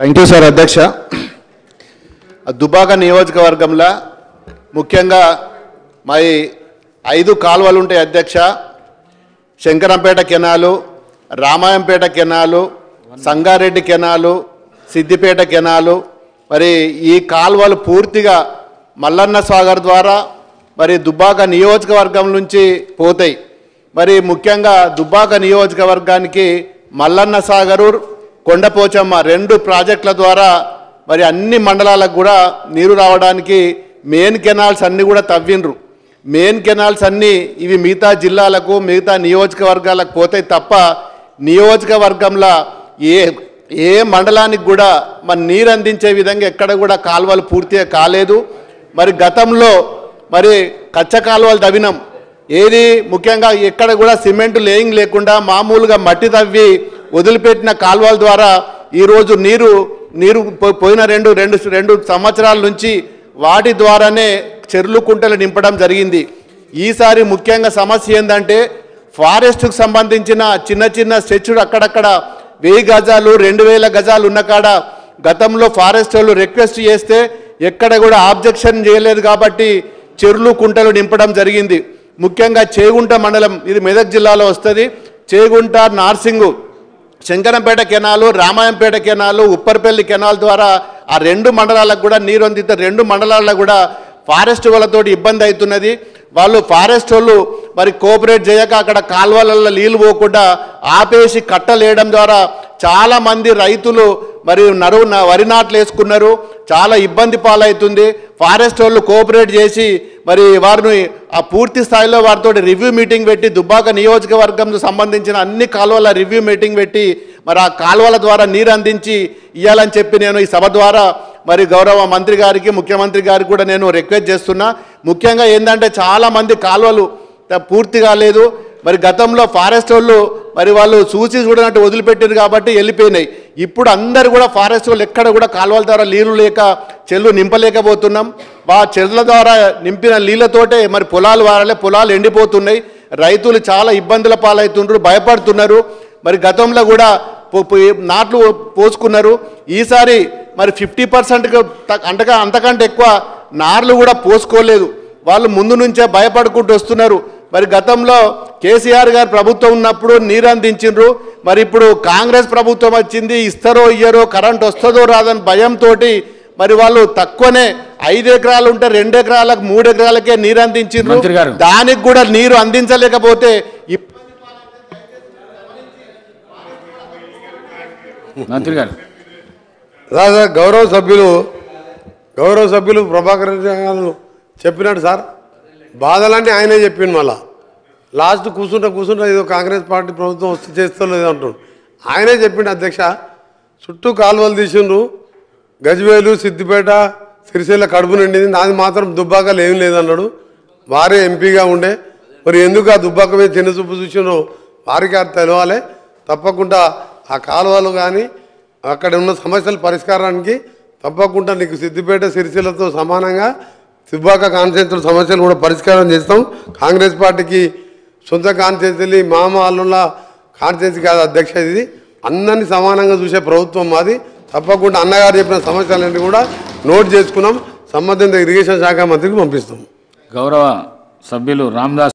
Thank you sir అధ్యక్ష. దుబ్బాక నియోజకవర్గంలో ముఖ్యంగా మరి 5 కాలువలు ఉంటాయి అధ్యక్ష. Shankarampet canal, Ramayampet canal, Sangareddy canal, Siddipet canal. మరి ఈ కాలువలు పూర్తిగా మల్లన్న సాగర్ ద్వారా మరి దుబ్బాక నియోజకవర్గం నుంచి పోతాయి. మరి ముఖ్యంగా దుబ్బాక నియోజకవర్గానికి మల్లన్న సాగరు, కొండపోచమ్మ 2 ప్రాజెక్టుల ద్వారా మరి అన్ని మండలాలకు కూడా నీరు రావడానికి మెయిన్ కెనాల్స్ అన్నీ కూడా తవ్విండ్రు. మెయిన్ కెనాల్స్ అన్నీ ఇవి మిగతా జిల్లాలకు, మిగతా నియోజకవర్గాలకు పోతాయి తప్ప నియోజకవర్గంలో ఏ మండలానికి కూడా మరి నీరు అందించే విధంగా ఎక్కడ కూడా కాలువలు పూర్తిగా కాలేదు. మరి గతంలో మరి కచ్చ కాలువలు తవ్వినాం. ఏది ముఖ్యంగా ఎక్కడ కూడా సిమెంట్ లేయింగ్ లేకుండా మామూలుగా మట్టి తవ్వి వదిలిపెట్టిన కాలువల ద్వారా ఈరోజు నీరు పోయిన రెండు సంవత్సరాల నుంచి వాటి ద్వారానే చెర్లు కుంటలు నింపడం జరిగింది. ఈసారి ముఖ్యంగా సమస్య ఏంటంటే ఫారెస్ట్కు సంబంధించిన చిన్న స్ట్రెచ్లు అక్కడక్కడ 1000 గజాలు 2000 గజాలు ఉన్న కాడ గతంలో ఫారెస్ట్ వాళ్ళు రిక్వెస్ట్ చేస్తే ఎక్కడ కూడా ఆబ్జెక్షన్ చేయలేదు కాబట్టి చెర్లు కుంటలు నింపడం జరిగింది. ముఖ్యంగా చేగుంట మండలం, ఇది మెదక్ జిల్లాలో వస్తుంది. Chegunta, Narsingi, Shankarampet canal, Ramayampet canal, Upparpalli canal ద్వారా ఆ 2 మండలాలకు కూడా నీరు అందితే 2 మండలాల్లో కూడా ఫారెస్ట్ వాళ్ళతో ఇబ్బంది అవుతున్నది. వాళ్ళు ఫారెస్ట్ వాళ్ళు మరి కోఆపరేట్ చేయక అక్కడ కాలువలలో నీళ్ళు పోకుండా ఆపేసి కట్టలేయడం ద్వారా చాలామంది రైతులు మరి వరి నాట్లు వేసుకున్నారు. చాలా ఇబ్బంది పాలవుతుంది. ఫారెస్ట్ వాళ్ళు కోఆపరేట్ చేసి మరి వారిని ఆ పూర్తి స్థాయిలో వారితో రివ్యూ మీటింగ్ పెట్టి దుబ్బాక నియోజకవర్గంకు సంబంధించిన అన్ని కాలువల రివ్యూ మీటింగ్ పెట్టి మరి ఆ కాలువల ద్వారా నీరు అందించి ఇవ్వాలని చెప్పి నేను ఈ సభ ద్వారా మరి గౌరవ మంత్రి గారికి, ముఖ్యమంత్రి గారికి కూడా నేను రిక్వెస్ట్ చేస్తున్నా. ముఖ్యంగా ఏంటంటే చాలామంది కాలువలు పూర్తి కాలేదు. మరి గతంలో ఫారెస్ట్ వాళ్ళు మరి వాళ్ళు చూడనట్టు వదిలిపెట్టారు కాబట్టి వెళ్ళిపోయినాయి. ఇప్పుడు అందరు కూడా ఫారెస్ట్ వాళ్ళు ఎక్కడ కూడా కాలువల ద్వారా నీళ్లు లేక చెల్లు నింపలేకపోతున్నాం. చెర్ల ద్వారా నింపిన నీళ్ళతోటే మరి పొలాలు వారాలే, పొలాలు ఎండిపోతున్నాయి. రైతులు చాలా ఇబ్బందుల పాలవుతున్నారు, భయపడుతున్నారు. మరి గతంలో కూడా నాట్లు పోసుకున్నారు. ఈసారి మరి 50% అంతకంటే ఎక్కువ నార్లు కూడా పోసుకోలేదు. వాళ్ళు ముందు నుంచే భయపడుకుంటూ వస్తున్నారు. మరి గతంలో కేసీఆర్ గారు ప్రభుత్వం ఉన్నప్పుడు నీరు అందించిండ్రు. మరి ఇప్పుడు కాంగ్రెస్ ప్రభుత్వం వచ్చింది, ఇస్తారో ఇయ్యరో, కరెంట్ వస్తుందో రాదని భయంతో మరి వాళ్ళు తక్కువనే 5 ఎకరాలు ఉంటే 2 ఎకరాలకు 3 ఎకరాలకే నీరు అందించిండ్రు. దానికి కూడా నీరు అందించలేకపోతే మంత్రి గారు రాజా గౌరవ సభ్యులు ప్రభాకర్ రెడ్డి గారు చెప్పినట్టు సార్ బాధలన్నీ ఆయనే చెప్పిండు. మళ్ళా లాస్ట్ కూర్చుంటా ఏదో కాంగ్రెస్ పార్టీ ప్రభుత్వం వస్తే చేస్తలేదు అంటున్నాడు. ఆయనే చెప్పిండు అధ్యక్ష, చుట్టూ కాలువలు తీసిండ్రు, గజ్వేలు, సిద్దిపేట, సిరిసిల్ల కడుపు నిండింది, నాది మాత్రం దుబ్బాకలు ఏం లేదన్నాడు. వారే ఎంపీగా ఉండే మరి ఎందుకు ఆ దుబ్బాక మీద చిన్న చూపు చూసిండ్రో వారికి అది తెలవాలి. తప్పకుండా ఆ కాలువలు కానీ అక్కడ ఉన్న సమస్యల పరిష్కారానికి తప్పకుండా నీకు సిద్దిపేట, సిరిసిల్లతో సమానంగా దుబ్బాక కాన్స్టిట్యూన్సీ సమస్యలు కూడా పరిష్కారం చేస్తాం. కాంగ్రెస్ పార్టీకి సొంత కాన్స్టిట్యూన్సీ, మామ అల్లుళ్ళ కాన్స్టిట్యూన్సీ కాదు అధ్యక్ష, ఇది అందరినీ సమానంగా చూసే ప్రభుత్వం మాది. తప్పకుండా అన్నగారు చెప్పిన సమస్యలన్నీ కూడా నోట్ చేసుకున్నాం, సంబంధిత ఇరిగేషన్ శాఖ మంత్రికి పంపిస్తాం. గౌరవ సభ్యులు రామదాస్